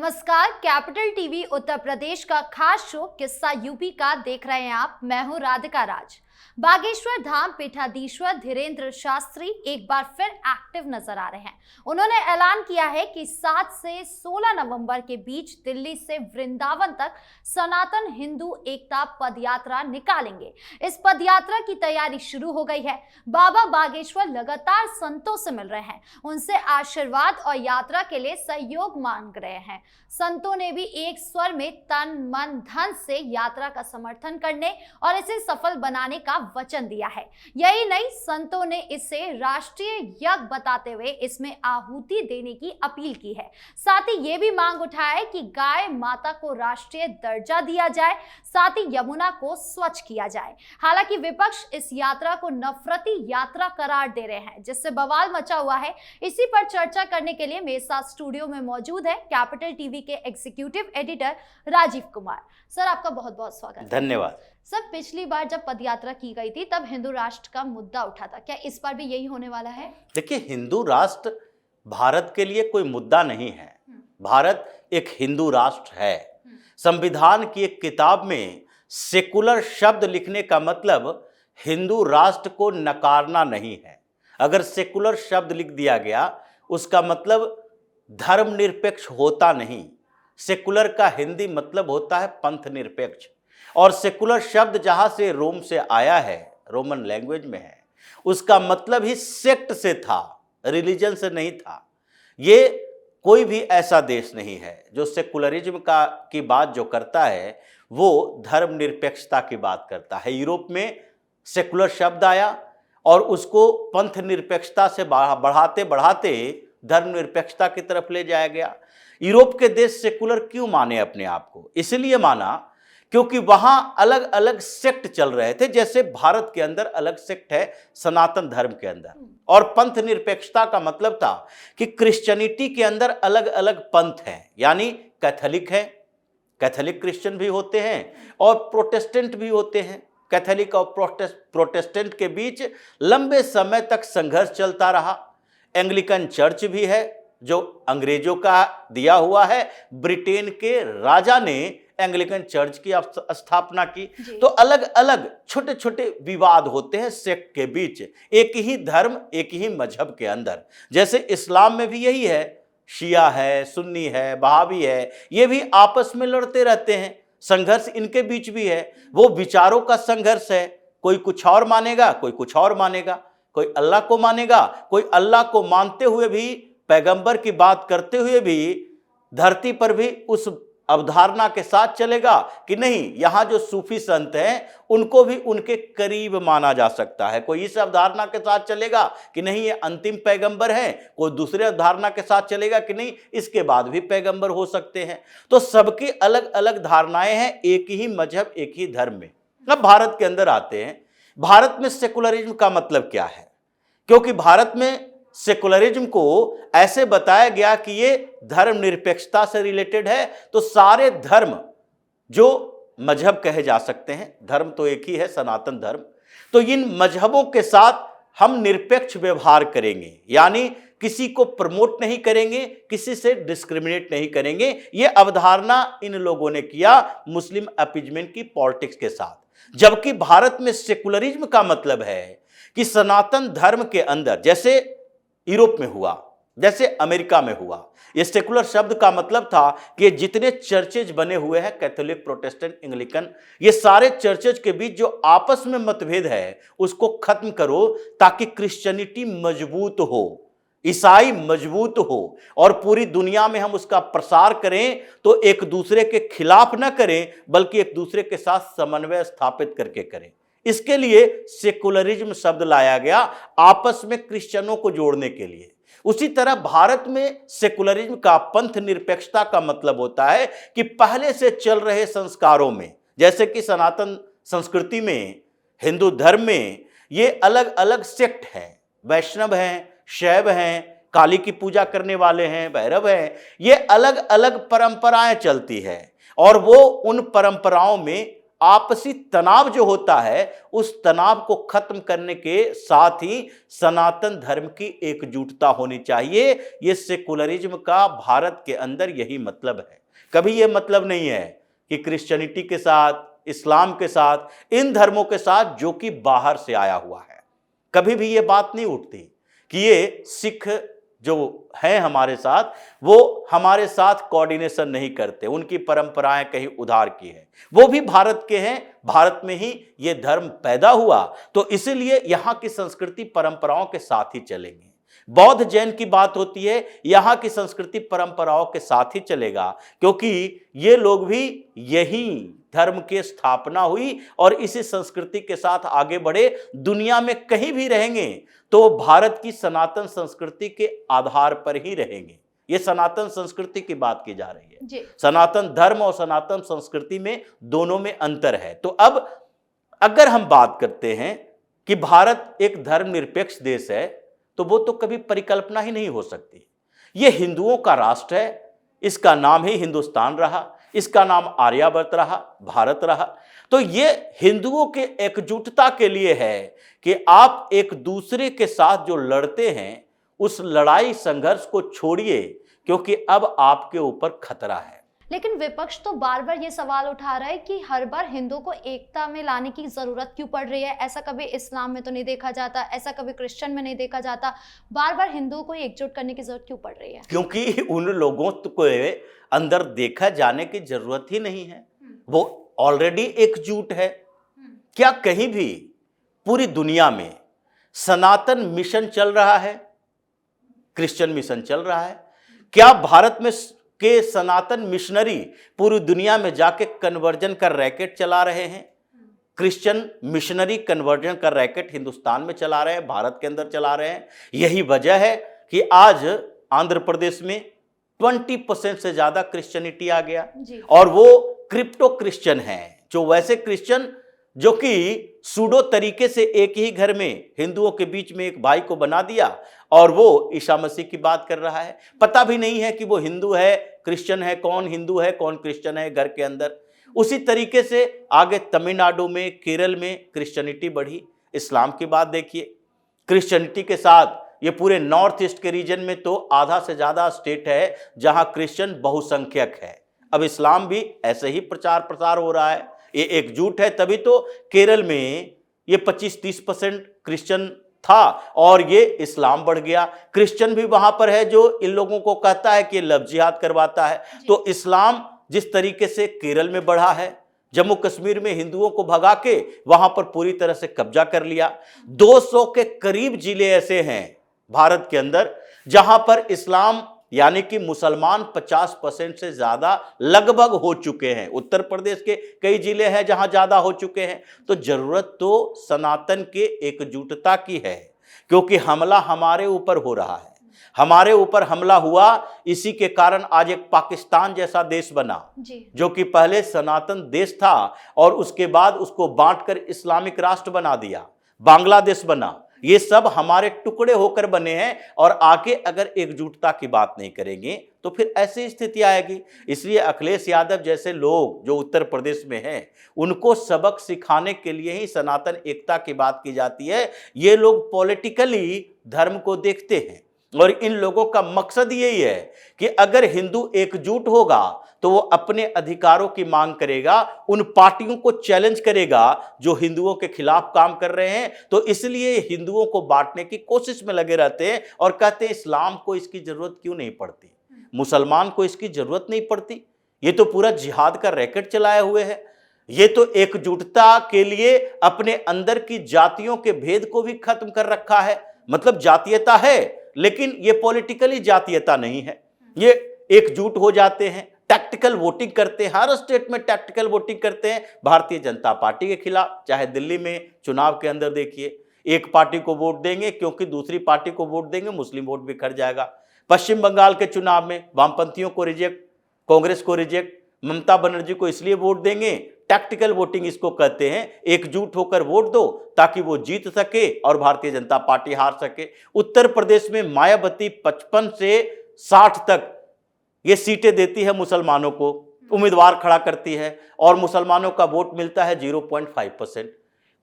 नमस्कार, capital TV Uttar Pradesh का खास शो किस्सा यूपी का देख रहे हैं आप। मैं हूं राधिका राज। बागेश्वर धाम पीठाधीश्वर धीरेन्द्र शास्त्री एक बार फिर एक्टिव नजर आ रहे हैं। उन्होंने ऐलान किया है कि 7 से 16 नवंबर के बीच दिल्ली से वृंदावन तक सनातन हिंदू एकता पदयात्रा निकालेंगे। इस पदयात्रा की तैयारी शुरू हो गई है। बाबा बागेश्वर लगातार संतों से मिल रहे हैं, उनसे आशीर्वाद और यात्रा के लिए सहयोग मांग रहे हैं। संतों ने भी एक स्वर में तन मन धन से यात्रा का समर्थन करने और इसे सफल बनाने का वचन दिया है। यही नहीं, संतों ने इसे राष्ट्रीय यज्ञ बताते हुए इसमें आहुति देने की अपील की है। साथ ही ये भी मांग उठाया है कि गाय माता को राष्ट्रीय दर्जा दिया जाए, साथ ही यमुना को स्वच्छ किया जाए। हालांकि विपक्ष इस यात्रा को नफरती यात्रा करार दे रहे हैं, जिससे बवाल मचा हुआ है। इसी पर चर्चा करने के लिए मेरे साथ स्टूडियो में मौजूद है कैपिटल टीवी के executive editor Rajeev Kumar. Sir, आपका बहुत बहुत स्वागत। धन्यवाद। सर, पिछली बार जब पदयात्रा की गई थी तब हिंदू राष्ट्र का मुद्दा उठा था, क्या इस बार भी यही होने वाला है? देखिए, हिंदू राष्ट्र भारत के लिए कोई मुद्दा नहीं है। भारत एक हिंदू राष्ट्र है। संविधान की एक किताब में सेकुलर शब्द लिखने का मतलब हिंदू राष्ट्र को नकारना नहीं है। अगर सेकुलर शब्द लिख दिया गया उसका मतलब धर्मनिरपेक्ष होता नहीं। सेकुलर का हिंदी मतलब होता है पंथ निरपेक्ष, और सेकुलर शब्द जहां से रोम से आया है, रोमन लैंग्वेज में है, उसका मतलब ही सेक्ट से था, रिलीजन से नहीं था। ये कोई भी ऐसा देश नहीं है जो सेकुलरिज्म की बात जो करता है वो धर्मनिरपेक्षता की बात करता है। यूरोप में सेकुलर शब्द आया और उसको पंथ निरपेक्षता से बढ़ाते बढ़ाते धर्मनिरपेक्षता की तरफ ले जाया गया। यूरोप के देश सेकुलर क्यों माने अपने आप को? इसलिए माना क्योंकि वहां अलग अलग सेक्ट चल रहे थे, जैसे भारत के अंदर अलग सेक्ट है सनातन धर्म के अंदर। और पंथ निरपेक्षता का मतलब था कि क्रिश्चियनिटी के अंदर अलग अलग पंथ हैं, यानी कैथोलिक है, कैथोलिक क्रिश्चियन भी होते हैं और प्रोटेस्टेंट भी होते हैं। कैथोलिक और प्रोटेस्टेंट के बीच लंबे समय तक संघर्ष चलता रहा। एंग्लिकन चर्च भी है जो अंग्रेजों का दिया हुआ है। ब्रिटेन के राजा ने एंग्लिकन चर्च की स्थापना की। तो अलग अलग छोटे छोटे विवाद होते हैं सेक्ट के बीच, एक ही धर्म एक ही मजहब के अंदर। जैसे इस्लाम में भी यही है, शिया है, सुन्नी है, बहावी है, ये भी आपस में लड़ते रहते हैं। संघर्ष इनके बीच भी है, वो विचारों का संघर्ष है। कोई कुछ और मानेगा, कोई कुछ और मानेगा, कोई अल्लाह को मानेगा, कोई अल्लाह को मानते हुए भी, पैगंबर की बात करते हुए भी धरती पर भी उस अवधारणा के साथ चलेगा कि नहीं, यहाँ जो सूफी संत हैं उनको भी उनके करीब माना जा सकता है। कोई इस अवधारणा के साथ चलेगा कि नहीं ये अंतिम पैगंबर है, कोई दूसरे अवधारणा के साथ चलेगा कि नहीं इसके बाद भी पैगंबर हो सकते हैं। तो सबकी अलग अलग धारणाएं हैं एक ही मजहब एक ही धर्म में। अब भारत के अंदर आते हैं। भारत में सेकुलरिज्म का मतलब क्या है? क्योंकि भारत में सेकुलरिज्म को ऐसे बताया गया कि ये धर्मनिरपेक्षता से रिलेटेड है, तो सारे धर्म जो मजहब कहे जा सकते हैं, धर्म तो एक ही है, सनातन धर्म, तो इन मजहबों के साथ हम निरपेक्ष व्यवहार करेंगे, यानी किसी को प्रमोट नहीं करेंगे, किसी से डिस्क्रिमिनेट नहीं करेंगे। ये अवधारणा इन लोगों ने किया मुस्लिम अपीजमेंट की पॉलिटिक्स के साथ। जबकि भारत में सेकुलरिज्म का मतलब है कि सनातन धर्म के अंदर, जैसे यूरोप में हुआ, जैसे अमेरिका में हुआ, ये सेकुलर शब्द का मतलब था कि जितने चर्चेज बने हुए हैं, कैथोलिक, प्रोटेस्टेंट, एंग्लिकन, ये सारे चर्चेज के बीच जो आपस में मतभेद है उसको खत्म करो ताकि क्रिश्चियनिटी मजबूत हो, ईसाई मजबूत हो और पूरी दुनिया में हम उसका प्रसार करें। तो एक दूसरे के खिलाफ न करें बल्कि एक दूसरे के साथ समन्वय स्थापित करके करें। इसके लिए सेकुलरिज्म शब्द लाया गया, आपस में क्रिश्चियनों को जोड़ने के लिए। उसी तरह भारत में सेकुलरिज्म का, पंथ निरपेक्षता का मतलब होता है कि पहले से चल रहे संस्कारों में, जैसे कि सनातन संस्कृति में, हिंदू धर्म में, ये अलग अलग सेक्ट हैं, वैष्णव हैं, शैव हैं, काली की पूजा करने वाले हैं, भैरव हैं, ये अलग अलग परंपराएं चलती है और वो उन परंपराओं में आपसी तनाव जो होता है उस तनाव को खत्म करने के साथ ही सनातन धर्म की एकजुटता होनी चाहिए। ये सेकुलरिज्म का भारत के अंदर यही मतलब है। कभी ये मतलब नहीं है कि क्रिश्चियनिटी के साथ, इस्लाम के साथ, इन धर्मों के साथ जो कि बाहर से आया हुआ है, कभी भी ये बात नहीं उठती कि ये सिख जो हैं हमारे साथ, वो हमारे साथ कोऑर्डिनेशन नहीं करते, उनकी परंपराएं कहीं उधार की है। वो भी भारत के हैं, भारत में ही ये धर्म पैदा हुआ, तो इसीलिए यहाँ की संस्कृति परंपराओं के साथ ही चलेंगे। बौद्ध जैन की बात होती है, यहाँ की संस्कृति परंपराओं के साथ ही चलेगा, क्योंकि ये लोग भी यही धर्म की स्थापना हुई और इसी संस्कृति के साथ आगे बढ़े। दुनिया में कहीं भी रहेंगे तो भारत की सनातन संस्कृति के आधार पर ही रहेंगे। ये सनातन संस्कृति की बात की जा रही है जी। सनातन धर्म और सनातन संस्कृति में दोनों में अंतर है। तो अब अगर हम बात करते हैं कि भारत एक धर्मनिरपेक्ष देश है, तो वो तो कभी परिकल्पना ही नहीं हो सकती। ये हिंदुओं का राष्ट्र है, इसका नाम ही हिंदुस्तान रहा, इसका नाम आर्यावर्त रहा, भारत रहा। तो ये हिंदुओं के एकजुटता के लिए है कि आप एक दूसरे के साथ जो लड़ते हैं उस लड़ाई संघर्ष को छोड़िए, क्योंकि अब आपके ऊपर खतरा है। लेकिन विपक्ष तो बार बार ये सवाल उठा रहा है कि हर बार हिंदुओं को एकता में लाने की जरूरत क्यों पड़ रही है। ऐसा कभी इस्लाम में तो नहीं देखा जाता, ऐसा कभी क्रिश्चियन में नहीं देखा जाता, बार बार हिंदुओं को एकजुट करने की जरूरत क्यों पड़ रही है? क्योंकि उन लोगों को अंदर देखा जाने की जरूरत ही नहीं है, वो ऑलरेडी एकजुट है। क्या कहीं भी पूरी दुनिया में सनातन मिशन चल रहा है, क्रिश्चियन मिशन चल रहा है? क्या भारत में के सनातन मिशनरी पूरी दुनिया में जाके कन्वर्जन का रैकेट चला रहे हैं? क्रिश्चियन मिशनरी कन्वर्जन का रैकेट हिंदुस्तान में चला रहे हैं, भारत के अंदर चला रहे हैं। यही वजह है कि आज आंध्र प्रदेश में 20% से ज्यादा क्रिश्चियनिटी आ गया जी। और वो क्रिप्टो क्रिश्चियन हैं, जो वैसे क्रिश्चियन जो कि सूडो तरीके से एक ही घर में हिंदुओं के बीच में एक भाई को बना दिया और वो ईसा मसीह की बात कर रहा है। पता भी नहीं है कि वो हिंदू है, क्रिश्चियन है, कौन हिंदू है कौन क्रिश्चियन है घर के अंदर। उसी तरीके से आगे तमिलनाडु में, केरल में क्रिश्चियनिटी बढ़ी। इस्लाम की बात देखिए, क्रिश्चियनिटी के साथ ये पूरे नॉर्थ ईस्ट के रीजन में तो आधा से ज्यादा स्टेट है जहां क्रिश्चियन बहुसंख्यक है। अब इस्लाम भी ऐसे ही प्रचार प्रसार हो रहा है, ये एकजुट है। तभी तो केरल में ये 25-30% क्रिश्चियन था और ये इस्लाम बढ़ गया। क्रिश्चियन भी वहां पर है जो इन लोगों को कहता है कि ये लव जिहाद करवाता है। तो इस्लाम जिस तरीके से केरल में बढ़ा है, जम्मू कश्मीर में हिंदुओं को भगा के वहां पर पूरी तरह से कब्जा कर लिया। 200 के करीब जिले ऐसे हैं भारत के अंदर जहां पर इस्लाम यानी कि मुसलमान 50% से ज्यादा लगभग हो चुके हैं। उत्तर प्रदेश के कई जिले हैं जहां ज्यादा हो चुके हैं। तो जरूरत तो सनातन के एकजुटता की है, क्योंकि हमला हमारे ऊपर हो रहा है। हमारे ऊपर हमला हुआ, इसी के कारण आज एक पाकिस्तान जैसा देश बना जी। जो कि पहले सनातन देश था और उसके बाद उसको बांटकर इस्लामिक राष्ट्र बना दिया, बांग्लादेश बना। ये सब हमारे टुकड़े होकर बने हैं और आगे अगर एकजुटता की बात नहीं करेंगे तो फिर ऐसी स्थिति आएगी। इसलिए अखिलेश यादव जैसे लोग जो उत्तर प्रदेश में हैं, उनको सबक सिखाने के लिए ही सनातन एकता की बात की जाती है। ये लोग पॉलिटिकली धर्म को देखते हैं और इन लोगों का मकसद यही है कि अगर हिंदू एकजुट होगा तो वो अपने अधिकारों की मांग करेगा, उन पार्टियों को चैलेंज करेगा जो हिंदुओं के खिलाफ काम कर रहे हैं। तो इसलिए हिंदुओं को बांटने की कोशिश में लगे रहते हैं और कहते हैं इस्लाम को इसकी जरूरत क्यों नहीं पड़ती, मुसलमान को इसकी जरूरत नहीं पड़ती। ये तो पूरा जिहाद का रैकेट चलाए हुए है। ये तो एकजुटता के लिए अपने अंदर की जातियों के भेद को भी खत्म कर रखा है। मतलब जातीयता है लेकिन ये पॉलिटिकली जातीयता नहीं है। ये एकजुट हो जाते हैं, टैक्टिकल वोटिंग करते हैं, हर स्टेट में टैक्टिकल वोटिंग करते हैं भारतीय जनता पार्टी के खिलाफ। चाहे दिल्ली में चुनाव के अंदर देखिए, एक पार्टी को वोट देंगे क्योंकि दूसरी पार्टी को वोट देंगे मुस्लिम वोट बिखर जाएगा। पश्चिम बंगाल के चुनाव में वामपंथियों को रिजेक्ट, कांग्रेस को रिजेक्ट, ममता बनर्जी को इसलिए वोट देंगे। टैक्टिकल वोटिंग इसको कहते हैं। एकजुट होकर वोट दो ताकि वो जीत सके और भारतीय जनता पार्टी हार सके। उत्तर प्रदेश में मायावती 55 से 60 तक ये सीटें देती है मुसलमानों को, उम्मीदवार खड़ा करती है और मुसलमानों का वोट मिलता है 0.5%।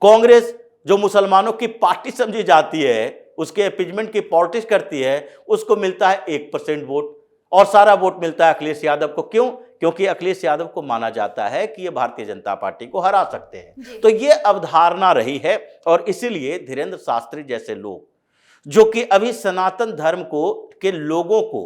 कांग्रेस जो मुसलमानों की पार्टी समझी जाती है, उसके अपीजमेंट की पॉलिटिक्स करती है, उसको मिलता है 1% वोट और सारा वोट मिलता है अखिलेश यादव को। क्यों? क्योंकि अखिलेश यादव को माना जाता है कि ये भारतीय जनता पार्टी को हरा सकते हैं। तो ये अवधारणा रही है और इसीलिए धीरेंद्र शास्त्री जैसे लोग जो कि अभी सनातन धर्म को के लोगों को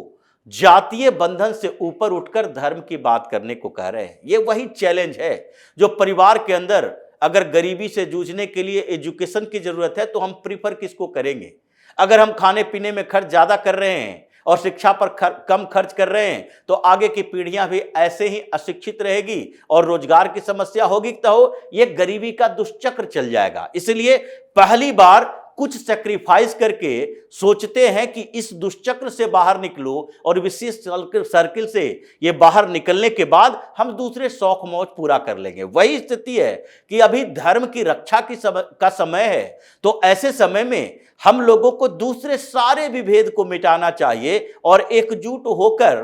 जातीय बंधन से ऊपर उठकर धर्म की बात करने को कह रहे हैं। ये वही चैलेंज है जो परिवार के अंदर अगर गरीबी से जूझने के लिए एजुकेशन की जरूरत है तो हम प्रीफर किसको करेंगे? अगर हम खाने पीने में खर्च ज्यादा कर रहे हैं और शिक्षा पर कम खर्च कर रहे हैं तो आगे की पीढ़ियां भी ऐसे ही अशिक्षित रहेगी और रोजगार की समस्या होगी तो ये गरीबी का दुष्चक्र चल जाएगा। इसलिए पहली बार कुछ सेक्रीफाइस करके सोचते हैं कि इस दुष्चक्र से बाहर निकलो और विशेष सर्किल से ये बाहर निकलने के बाद हम दूसरे शौक मौज पूरा कर लेंगे। वही स्थिति है कि अभी धर्म की रक्षा का समय है, तो ऐसे समय में हम लोगों को दूसरे सारे विभेद को मिटाना चाहिए और एकजुट होकर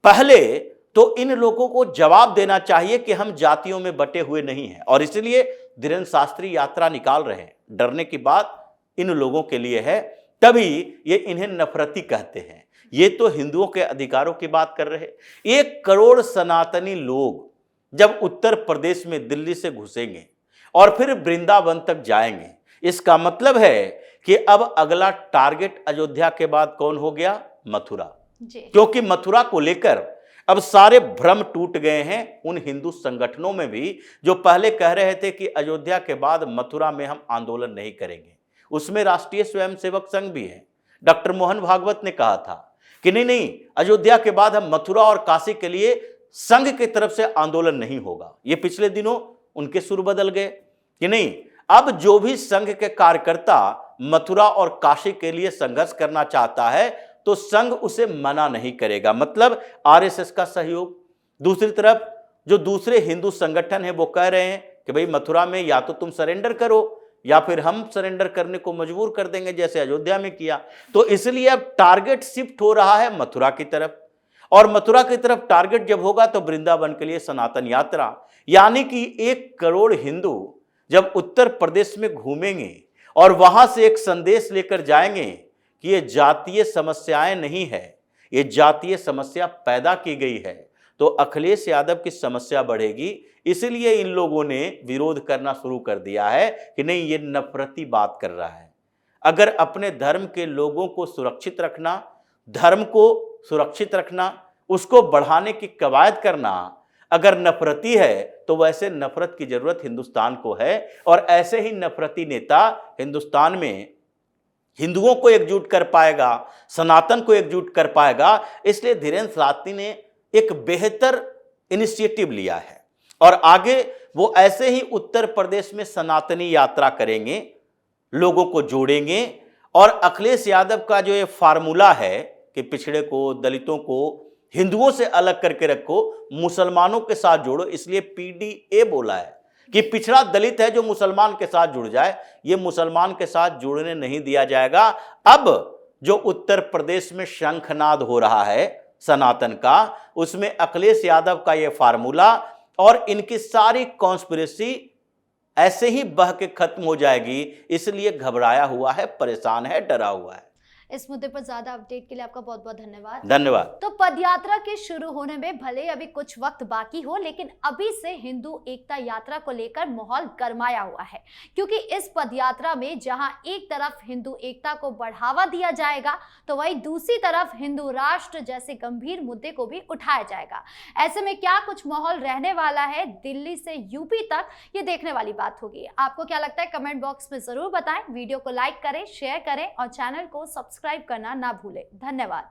पहले तो इन लोगों को जवाब देना चाहिए कि हम जातियों में बटे हुए नहीं हैं। और इसलिए धीरेंद्र शास्त्री यात्रा निकाल रहे हैं। डरने की बात इन लोगों के लिए है, तभी ये इन्हें नफरती कहते हैं। ये तो हिंदुओं के अधिकारों की बात कर रहे हैं। 1 करोड़ सनातनी लोग जब उत्तर प्रदेश में दिल्ली से घुसेंगे और फिर वृंदावन तक जाएंगे, इसका मतलब है कि अब अगला टारगेट अयोध्या के बाद कौन हो गया? मथुरा। क्योंकि मथुरा को लेकर अब सारे भ्रम टूट गए हैं उन हिंदू संगठनों में भी जो पहले कह रहे थे कि अयोध्या के बाद मथुरा में हम आंदोलन नहीं करेंगे। उसमें राष्ट्रीय स्वयंसेवक संघ भी है। डॉक्टर मोहन भागवत ने कहा था कि नहीं, अयोध्या के बाद हम मथुरा और काशी के लिए संघ की तरफ से आंदोलन नहीं होगा। ये पिछले दिनों उनके सुर बदल गए कि नहीं, अब जो भी संघ के कार्यकर्ता मथुरा और काशी के लिए संघर्ष करना चाहता है तो संघ उसे मना नहीं करेगा, मतलब आरएसएस का सहयोग। दूसरी तरफ जो दूसरे हिंदू संगठन है वो कह रहे हैं कि भाई मथुरा में या तो तुम सरेंडर करो या फिर हम सरेंडर करने को मजबूर कर देंगे जैसे अयोध्या में किया। तो इसलिए अब टारगेट शिफ्ट हो रहा है मथुरा की तरफ, और मथुरा की तरफ टारगेट जब होगा तो वृंदावन के लिए सनातन यात्रा, यानी कि 1 करोड़ हिंदू जब उत्तर प्रदेश में घूमेंगे और वहां से एक संदेश लेकर जाएंगे कि ये जातीय समस्याएं नहीं है, ये जातीय समस्या पैदा की गई है, तो अखिलेश यादव की समस्या बढ़ेगी। इसलिए इन लोगों ने विरोध करना शुरू कर दिया है कि नहीं, ये नफरती बात कर रहा है। अगर अपने धर्म के लोगों को सुरक्षित रखना, धर्म को सुरक्षित रखना, उसको बढ़ाने की कवायद करना अगर नफरती है तो वैसे नफरत की जरूरत हिंदुस्तान को है। और ऐसे ही नफरती नेता हिंदुस्तान में हिंदुओं को एकजुट कर पाएगा, सनातन को एकजुट कर पाएगा। इसलिए धीरेंद्र शास्त्री ने एक बेहतर इनिशिएटिव लिया है और आगे वो ऐसे ही उत्तर प्रदेश में सनातनी यात्रा करेंगे, लोगों को जोड़ेंगे। और अखिलेश यादव का जो ये फार्मूला है कि पिछड़े को, दलितों को हिंदुओं से अलग करके रखो, मुसलमानों के साथ जोड़ो, इसलिए पीडीए बोला है कि पिछड़ा दलित है जो मुसलमान के साथ जुड़ जाए, ये मुसलमान के साथ जुड़ने नहीं दिया जाएगा। अब जो उत्तर प्रदेश में शंखनाद हो रहा है सनातन का, उसमें अखिलेश यादव का ये फार्मूला और इनकी सारी कॉन्स्पिरेसी ऐसे ही बह के खत्म हो जाएगी। इसलिए घबराया हुआ है, परेशान है, डरा हुआ है। इस मुद्दे पर ज्यादा अपडेट के लिए आपका बहुत बहुत धन्यवाद। धन्यवाद। तो पदयात्रा के शुरू होने में भले अभी कुछ वक्त बाकी हो, लेकिन अभी से हिंदू एकता यात्रा को लेकर माहौल गरमाया हुआ है, क्योंकि इस पदयात्रा में जहां एक तरफ हिंदू एकता को बढ़ावा दिया जाएगा तो वहीं दूसरी तरफ हिंदू राष्ट्र जैसे गंभीर मुद्दे को भी उठाया जाएगा। ऐसे में क्या कुछ माहौल रहने वाला है दिल्ली से यूपी तक, ये देखने वाली बात होगी। आपको क्या लगता है कमेंट बॉक्स में जरूर बताएं। वीडियो को लाइक करें, शेयर करें और चैनल को सब्सक्राइब करना ना भूलें। धन्यवाद।